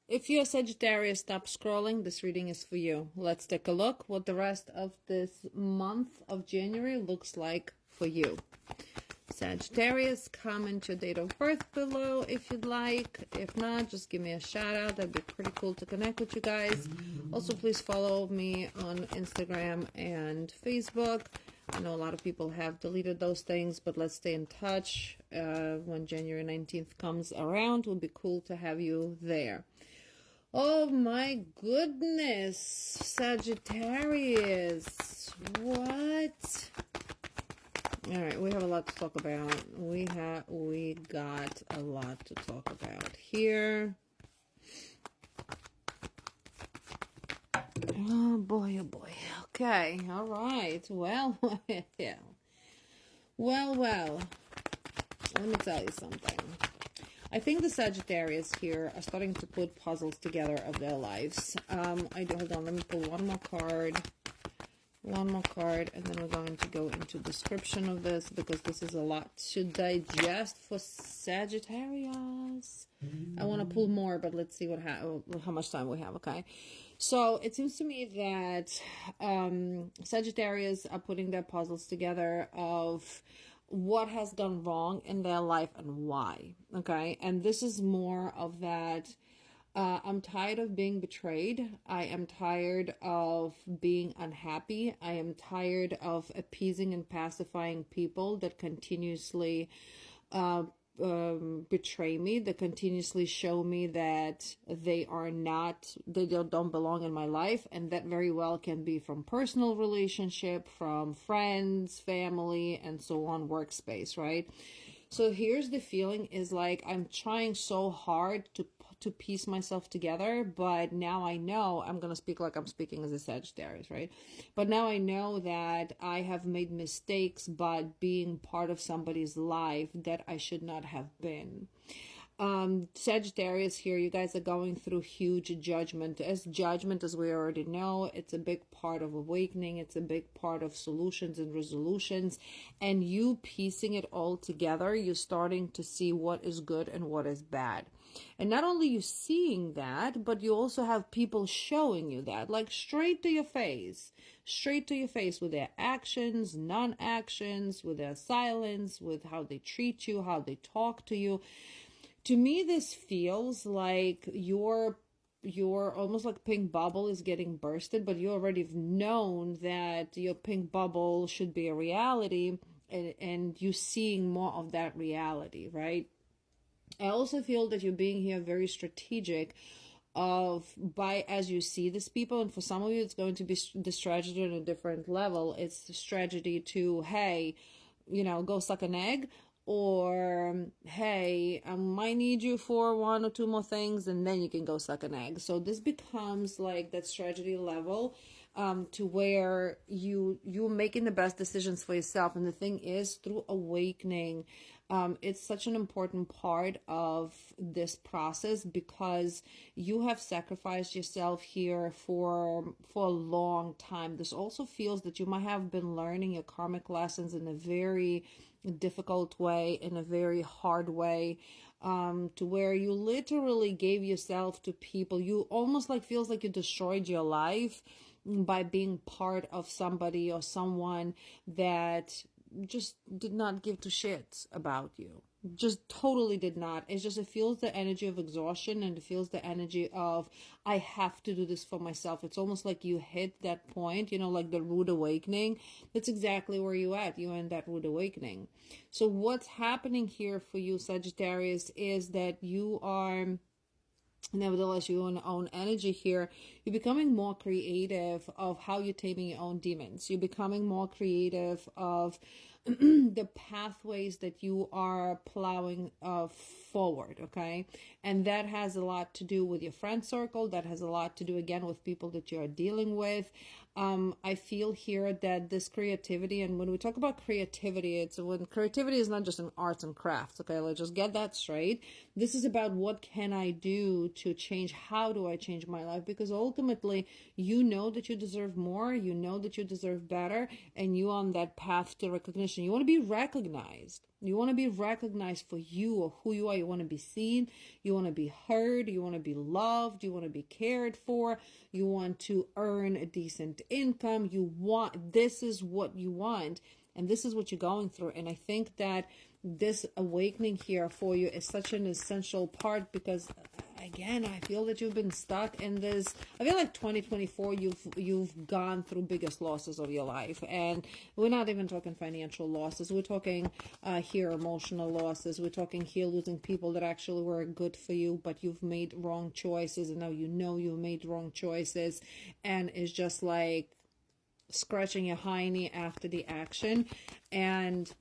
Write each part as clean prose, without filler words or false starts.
If you're Sagittarius, stop scrolling. This reading is for you. Let's take a look what the rest of this month of January looks like for you. Sagittarius, comment your date of birth below if you'd like. If not, just give me a shout out. That'd be pretty cool to connect with you guys. Also, please follow me on Instagram and Facebook. I know a lot of people have deleted those things, but let's stay in touch. When January 19th comes around, it would be cool to have you there. Oh my goodness, Sagittarius. What? All right, we have a lot to talk about. We got a lot to talk about here. Oh boy, oh boy. Okay, all right. Well, yeah. Well. Let me tell you something. I think the Sagittarius here are starting to put puzzles together of their lives. Hold on, let me pull one more card, and then we're going to go into description of this, because this is a lot to digest for Sagittarius. I want to pull more, but let's see how much time we have, okay? So it seems to me that Sagittarius are putting their puzzles together of what has gone wrong in their life and why, okay? And this is more of that, I'm tired of being betrayed. I am tired of being unhappy. I am tired of appeasing and pacifying people that continuously betray me, that continuously show me that they don't belong in my life. And that very well can be from personal relationship, from friends, family, and so on, workspace, right? So here's the feeling is like, I'm trying so hard to piece myself together, but now I know, I'm going to speak like I'm speaking as a Sagittarius, right? But now I know that I have made mistakes by being part of somebody's life that I should not have been. Sagittarius here, you guys are going through huge judgment. As we already know, it's a big part of awakening. It's a big part of solutions and resolutions, and you piecing it all together, you're starting to see what is good and what is bad. And not only you seeing that, but you also have people showing you that, like straight to your face with their actions, non-actions, with their silence, with how they treat you, how they talk to you. To me, this feels like you're almost like pink bubble is getting bursted, but you already have known that your pink bubble should be a reality, and you seeing more of that reality, right? I also feel that you're being here very strategic as you see these people, and for some of you it's going to be the strategy on a different level. It's the strategy to, hey, go suck an egg, or hey, I might need you for one or two more things, and then you can go suck an egg. So this becomes like that strategy level, to where you're making the best decisions for yourself. And the thing is, through awakening, it's such an important part of this process, because you have sacrificed yourself here for a long time. This also feels that you might have been learning your karmic lessons in a very difficult way, in a very hard way, to where you literally gave yourself to people. You almost like feels like you destroyed your life by being part of somebody or someone that just did not give two shits about you. Just totally did not. It feels the energy of exhaustion, and it feels the energy of, I have to do this for myself. It's almost like you hit that point, like the rude awakening. That's exactly where you at. You're in that rude awakening. So what's happening here for you, Sagittarius, is that you are, nevertheless, your own energy here, you're becoming more creative of how you're taming your own demons. You're becoming more creative of the pathways that you are plowing forward, okay? And that has a lot to do with your friend circle. That has a lot to do, again, with people that you are dealing with. I feel here that this creativity, and when we talk about creativity, it's when creativity is not just in arts and crafts, okay? Let's just get that straight. This is about, what can I do to change? How do I change my life? Because ultimately, you know that you deserve more, you know that you deserve better, and you on that path to recognition. You want to be recognized. You want to be recognized for you or who you are. You want to be seen. You want to be heard. You want to be loved. You want to be cared for. You want to earn a decent income. This is what you want. And this is what you're going through. And I think that this awakening here for you is such an essential part, because again, I feel that you've been stuck in this. I feel like 2024, you've gone through biggest losses of your life, and we're not even talking financial losses. We're talking here emotional losses. We're talking here losing people that actually were good for you, but you've made wrong choices, and now you know you made wrong choices, and it's just like scratching your hiney after the action. And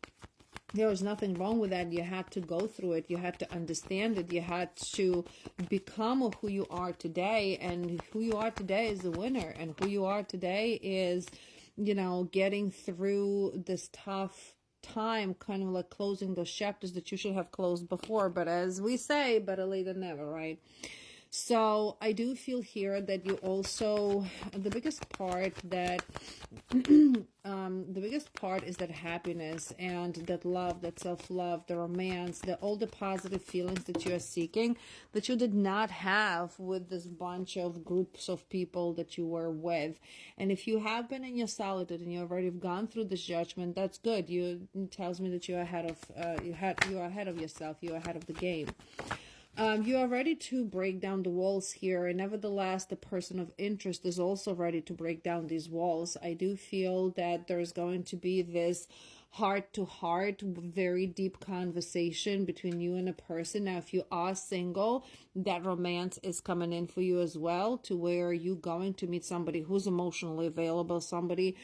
there was nothing wrong with that. You had to go through it. You had to understand it. You had to become who you are today. And who you are today is the winner. And who you are today is, getting through this tough time, kind of like closing those chapters that you should have closed before. But as we say, better late than never, right? So I do feel here that you also, the biggest part is that happiness and that love, that self-love, the romance, all the positive feelings that you are seeking, that you did not have with this bunch of groups of people that you were with. And if you have been in your solitude and you've already gone through this judgment, that's good. It tells me that you're ahead of yourself. You're ahead of the game. You are ready to break down the walls here, and nevertheless, the person of interest is also ready to break down these walls. I do feel that there's going to be this heart-to-heart, very deep conversation between you and a person. Now, if you are single, that romance is coming in for you as well, to where you're going to meet somebody who's emotionally available, somebody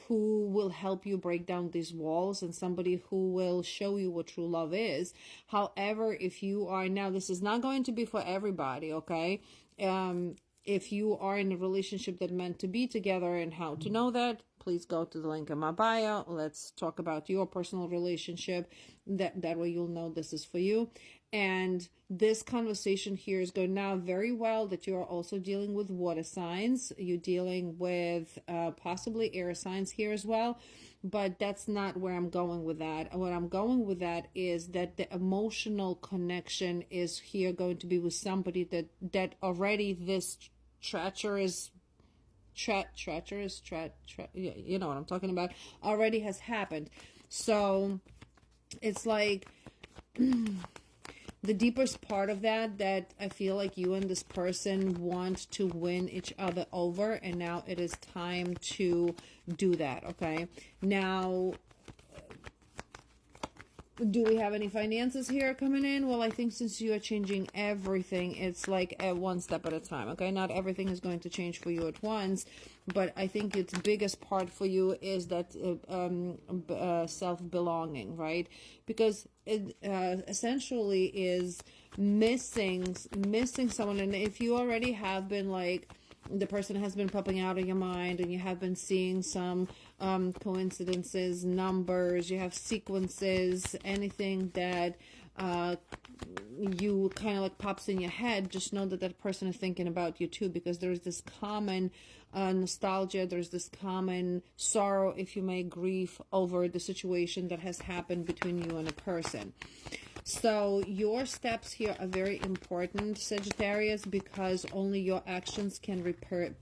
who will help you break down these walls, and somebody who will show you what true love is. However, if you are now, this is not going to be for everybody, okay? If you are in a relationship that meant to be together and how to know that, please go to the link in my bio. Let's talk about your personal relationship. That way you'll know this is for you. And this conversation here is going now very well, that you are also dealing with water signs. You're dealing with possibly air signs here as well. But that's not where I'm going with that. What I'm going with that is that the emotional connection is here going to be with somebody that already this treacherous, you know what I'm talking about, already has happened. So it's like the deepest part of that I feel like you and this person want to win each other over, and now it is time to do that, okay? Now, do we have any finances here coming in? Well, I think since you are changing everything, it's like one step at a time, okay? Not everything is going to change for you at once, but I think its biggest part for you is that self-belonging, right? Because it essentially is missing someone. And if you already have been like, the person has been popping out of your mind, and you have been seeing some coincidences, numbers, you have sequences, anything that you kind of like pops in your head, just know that person is thinking about you too, because there's this common nostalgia, there's this common sorrow, if you may, grief over the situation that has happened between you and a person. So your steps here are very important, Sagittarius, because only your actions can repair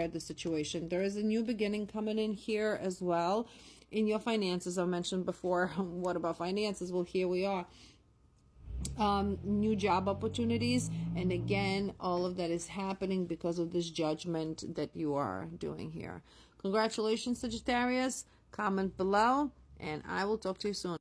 the situation. There is a new beginning coming in here as well. In your finances, I mentioned before, what about finances? Well, here we are. New job opportunities, and again, all of that is happening because of this judgment that you are doing here. Congratulations, Sagittarius. Comment below, and I will talk to you soon.